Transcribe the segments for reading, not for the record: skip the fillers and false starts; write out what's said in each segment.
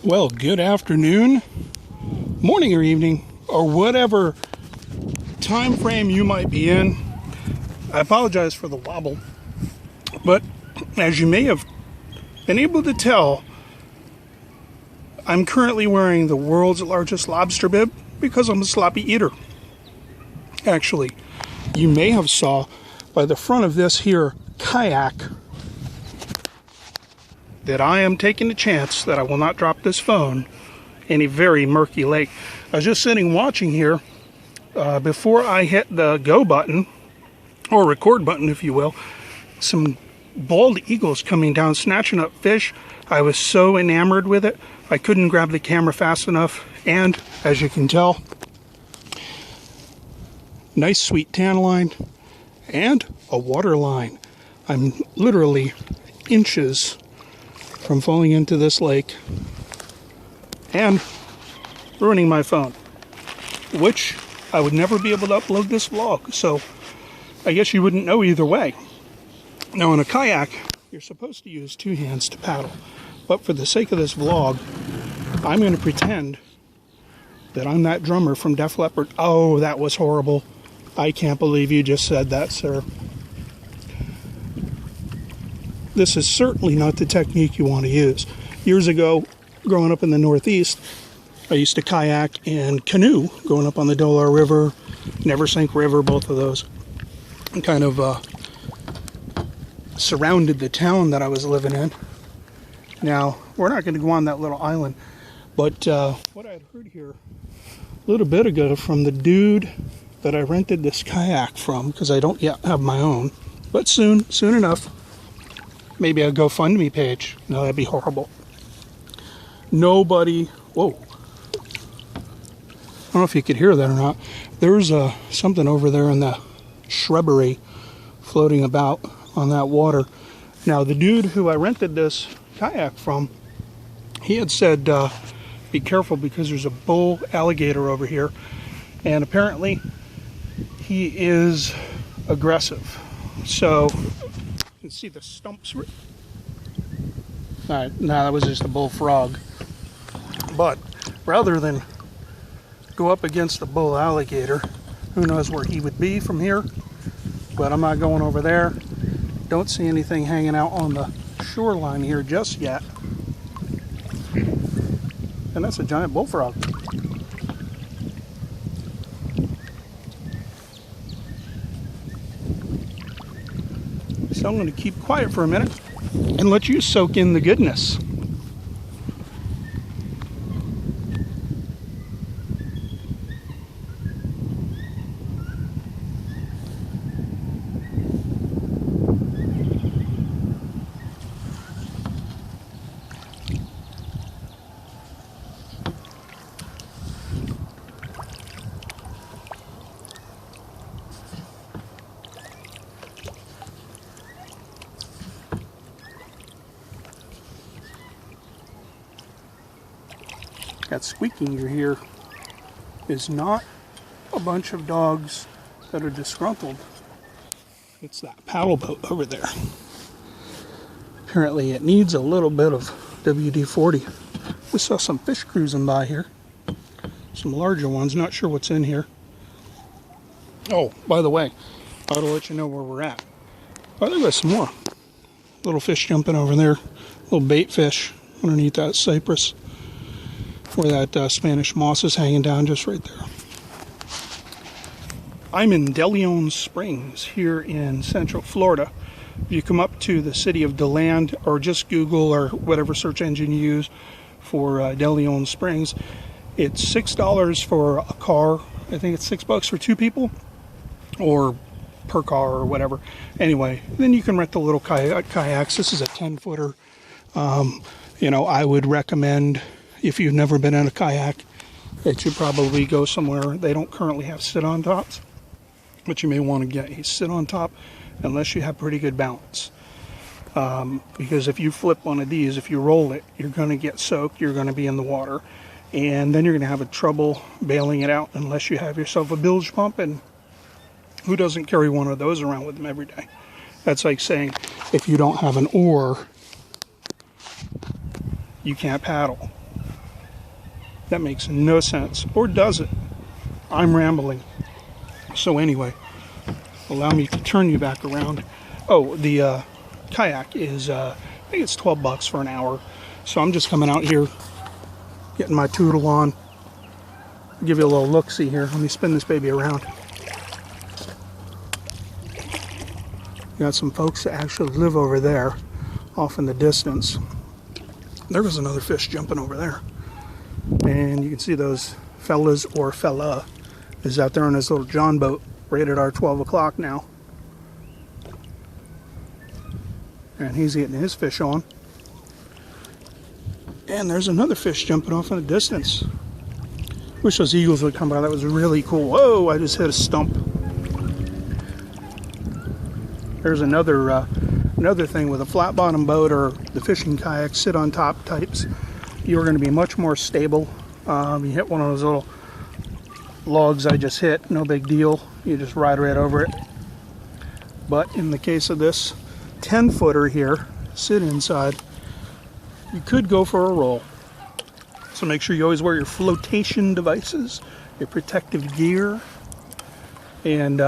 Well, good afternoon, morning or evening, or whatever time frame you might be in. I apologize for the wobble, but as you may have been able to tell, I'm currently wearing the world's largest lobster bib because I'm a sloppy eater. Actually, you may have saw by the front of this here kayak that I am taking a chance that I will not drop this phone in a very murky lake. I was just sitting watching here before I hit the go button, or record button if you will, some bald eagles coming down snatching up fish. I was so enamored with it I couldn't grab the camera fast enough, and as you can tell, nice sweet tan line and a water line. I'm literally inches from falling into this lake and ruining my phone, which I would never be able to upload this vlog, so I guess you wouldn't know either way. Now in a kayak, you're supposed to use two hands to paddle, but for the sake of this vlog, I'm going to pretend that I'm that drummer from Def Leppard. Oh, that was horrible. I can't believe you just said that, sir. This is certainly not the technique you want to use. Years ago, growing up in the Northeast, I used to kayak and canoe going up on the Delaware River, Neversink River, both of those. And kind of surrounded the town that I was living in. Now, we're not going to go on that little island, but what I had heard here a little bit ago from the dude that I rented this kayak from, because I don't yet have my own, but soon enough, maybe a GoFundMe page. No, that'd be horrible. Nobody, whoa. I don't know if you could hear that or not. There's something over there in the shrubbery floating about on that water. Now, the dude who I rented this kayak from, he had said, be careful because there's a bull alligator over here. And apparently, he is aggressive. So, you can see the stumps. Alright, no, that was just a bullfrog. But rather than go up against the bull alligator, who knows where he would be from here, but I'm not going over there. Don't see anything hanging out on the shoreline here just yet. And that's a giant bullfrog. So I'm going to keep quiet for a minute and let you soak in the goodness. That squeaking you hear is not a bunch of dogs that are disgruntled. It's that paddle boat over there. Apparently it needs a little bit of WD-40. We saw some fish cruising by here. Some larger ones, not sure what's in here. Oh, by the way, I ought to let you know where we're at. Oh, there goes some more. Little fish jumping over there. Little bait fish underneath that cypress, where that Spanish moss is hanging down, just right there. I'm in DeLeon Springs here in Central Florida. If you come up to the city of Deland, or just Google or whatever search engine you use for DeLeon Springs, it's $6 for a car. I think it's $6 for two people, or per car or whatever. Anyway, then you can rent the little kayaks. This is a 10-footer. You know, I would recommend, if you've never been in a kayak, that you probably go somewhere. They don't currently have sit-on tops, but you may want to get a sit-on top unless you have pretty good balance. Because if you flip one of these, if you roll it, you're going to get soaked, you're going to be in the water, and then you're going to have a trouble bailing it out unless you have yourself a bilge pump, and who doesn't carry one of those around with them every day? That's like saying if you don't have an oar, you can't paddle. That makes no sense. Or does it? I'm rambling. So anyway, allow me to turn you back around. Oh, the kayak is, I think it's 12 bucks for an hour. So I'm just coming out here, getting my tootle on. Give you a little look-see here. Let me spin this baby around. Got some folks that actually live over there, off in the distance. There was another fish jumping over there. And you can see those fellas or fella is out there on his little John boat, rated our 12 o'clock now. And he's getting his fish on. And there's another fish jumping off in the distance. Wish those eagles would come by. That was really cool. Whoa, I just hit a stump. There's another thing with a flat bottom boat or the fishing kayak sit on top types. You're going to be much more stable. You hit one of those little logs I just hit, no big deal. You just ride right over it. But in the case of this 10-footer here, sit inside, you could go for a roll. So make sure you always wear your flotation devices, your protective gear. And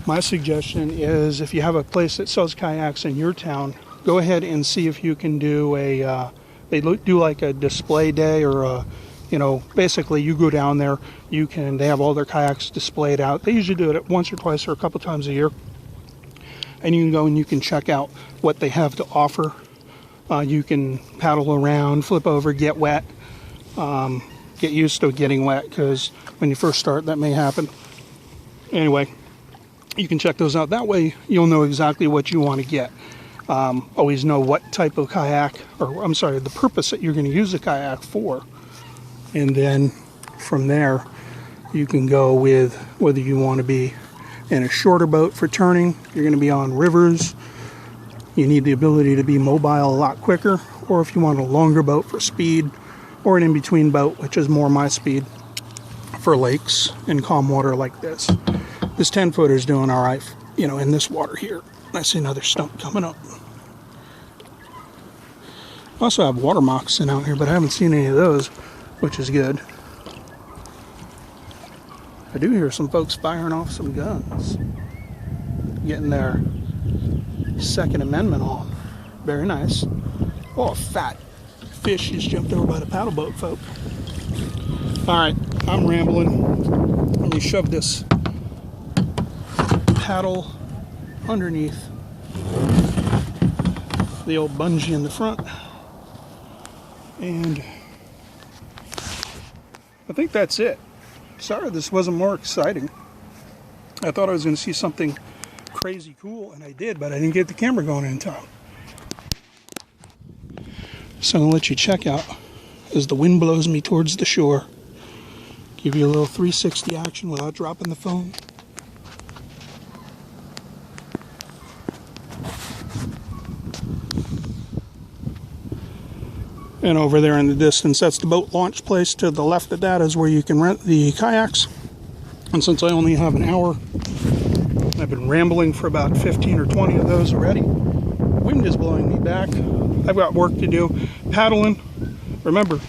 my suggestion is if you have a place that sells kayaks in your town, go ahead and see if you can do a, they do like a display day or a, you know, basically you go down there, they have all their kayaks displayed out. They usually do it once or twice or a couple times a year. And you can go and you can check out what they have to offer. You can paddle around, flip over, get wet, get used to getting wet because when you first start that may happen. Anyway, you can check those out. That way you'll know exactly what you want to get. Always know what type of kayak, or I'm sorry, the purpose that you're going to use the kayak for. And then from there you can go with whether you want to be in a shorter boat for turning, you're going to be on rivers, you need the ability to be mobile a lot quicker, or if you want a longer boat for speed, or an in-between boat, which is more my speed, for lakes and calm water like this. This 10-footer is doing all right, you know, in this water here. I see another stump coming up. I also have water moccasin out here, but I haven't seen any of those, which is good. I do hear some folks firing off some guns, getting their Second Amendment on. Very nice. Oh, a fat fish just jumped over by the paddle boat, folk. Alright, I'm rambling. Let me shove this paddle underneath the old bungee in the front. And I think that's it. Sorry this wasn't more exciting. I thought I was going to see something crazy cool, and I did, but I didn't get the camera going in time. So I'm going to let you check out as the wind blows me towards the shore. Give you a little 360 action without dropping the phone. And over there in the distance, that's the boat launch place. To the left of that is where you can rent the kayaks. And since I only have an hour, I've been rambling for about 15 or 20 of those already. Wind is blowing me back. I've got work to do. Paddling. Remember,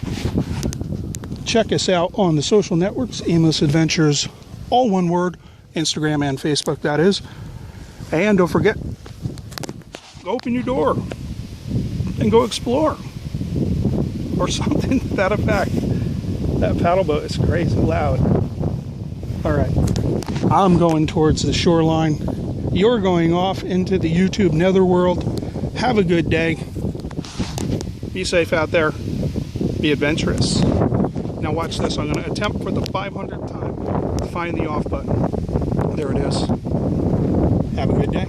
check us out on the social networks, Aimless Adventures, all one word, Instagram and Facebook, that is. And don't forget, go open your door and go explore. Or something to that effect. That paddle boat is crazy loud. Alright, I'm going towards the shoreline. You're going off into the YouTube netherworld. Have a good day. Be safe out there. Be adventurous. Now watch this. I'm going to attempt for the 500th time to find the off button. There it is. Have a good day.